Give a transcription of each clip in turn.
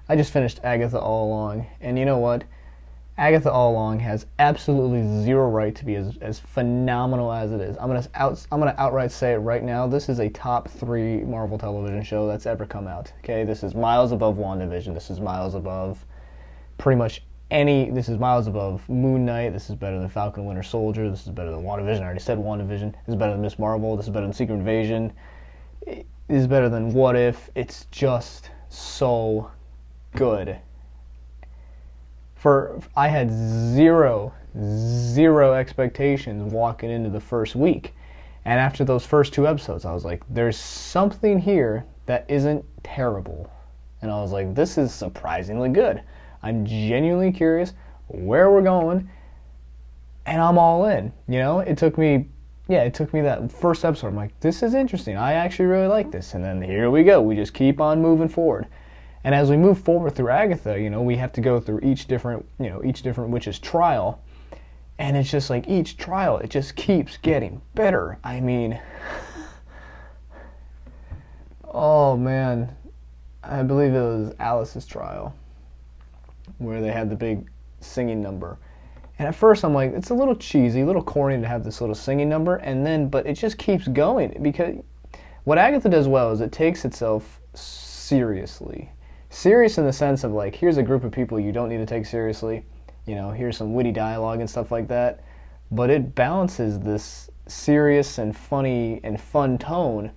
I just finished Agatha All Along, and you know what? Agatha All Along has absolutely zero right to be as phenomenal as it is. I'm gonna outright say it right now. This is a top 3 Marvel television show that's ever come out. Okay, this is miles above WandaVision. This is miles above pretty much this is miles above Moon Knight. This is better than Falcon and Winter Soldier. This is better than WandaVision. I already said WandaVision. This is better than Miss Marvel. This is better than Secret Invasion. It is better than What If. It's just so good. I had zero expectations walking into the first week. And after those first 2 episodes, I was like, there's something here that isn't terrible. And I was like, this is surprisingly good. I'm genuinely curious where we're going, and I'm all in. You know, it took me that first episode. I'm like, this is interesting. I actually really like this. And then here we go. We just keep on moving forward. And as we move forward through Agatha, you know, we have to go through each different witch's trial. And it's just like each trial, it just keeps getting better. I mean, oh man, I believe it was Alice's trial where they had the big singing number. And at first I'm like, it's a little cheesy, a little corny to have this little singing number, but it just keeps going, because what Agatha does well is it takes itself seriously. Serious in the sense of like, here's a group of people you don't need to take seriously, you know, here's some witty dialogue and stuff like that, but it balances this serious and funny and fun tone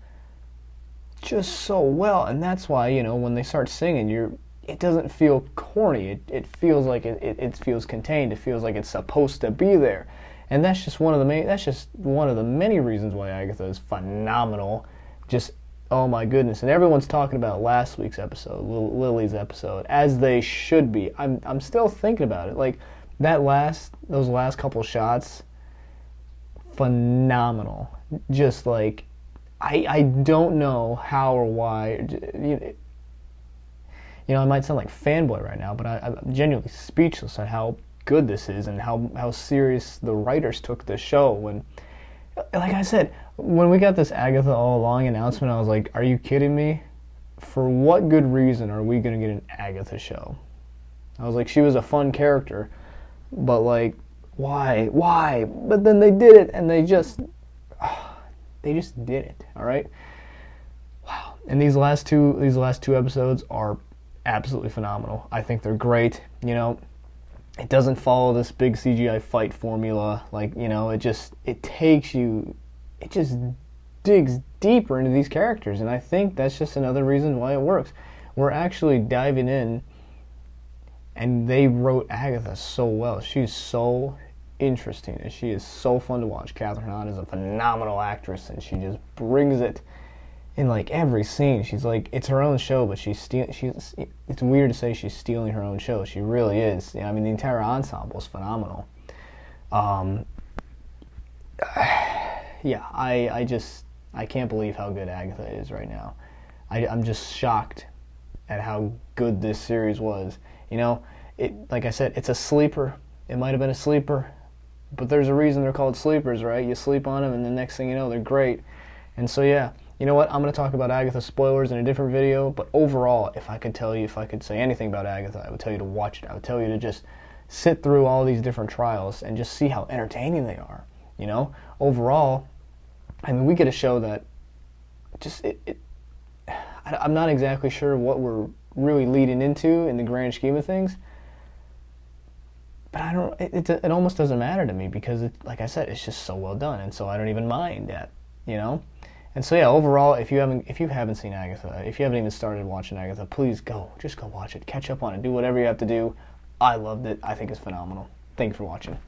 just so well. And that's why, you know, when they start singing, it doesn't feel corny. It feels like it feels contained. It feels like it's supposed to be there, and that's just one of the many reasons why Agatha is phenomenal. Just, oh my goodness! And everyone's talking about last week's episode, Lily's episode, as they should be. I'm still thinking about it. Like those last couple shots, phenomenal. Just like I don't know how or why. You know, I might sound like fanboy right now, but I'm genuinely speechless at how good this is and how serious the writers took this show. When, like I said, when we got this Agatha All Along announcement, I was like, are you kidding me? For what good reason are we going to get an Agatha show? I was like, she was a fun character, but like, why? But then they did it, and they just did it, all right? Wow. And these last two episodes are absolutely phenomenal. I think they're great. You know, it doesn't follow this big CGI fight formula. Like, you know, it just digs deeper into these characters, and I think that's just another reason why it works. We're actually diving in, and they wrote Agatha so well. She's so interesting, and she is so fun to watch. Catherine Hahn is a phenomenal actress, and she just brings it in like every scene. She's like, it's her own show, but it's weird to say she's stealing her own show. She really is. I mean, the entire ensemble is phenomenal. Yeah, I can't believe how good Agatha is right now. I'm just shocked at how good this series was. You know, like I said, it's a sleeper. It might have been a sleeper, but there's a reason they're called sleepers, right? You sleep on them, and the next thing you know, they're great. And so, yeah. You know what? I'm going to talk about Agatha spoilers in a different video, but overall, if I could say anything about Agatha, I would tell you to watch it. I would tell you to just sit through all these different trials and just see how entertaining they are. You know? Overall, I mean, we get a show that just, I'm not exactly sure what we're really leading into in the grand scheme of things, but it almost doesn't matter to me, because like I said, it's just so well done, and so I don't even mind that, you know? And so yeah, overall, if you haven't seen Agatha, if you haven't even started watching Agatha, please just go watch it, catch up on it, do whatever you have to do. I loved it. I think it's phenomenal. Thank you for watching.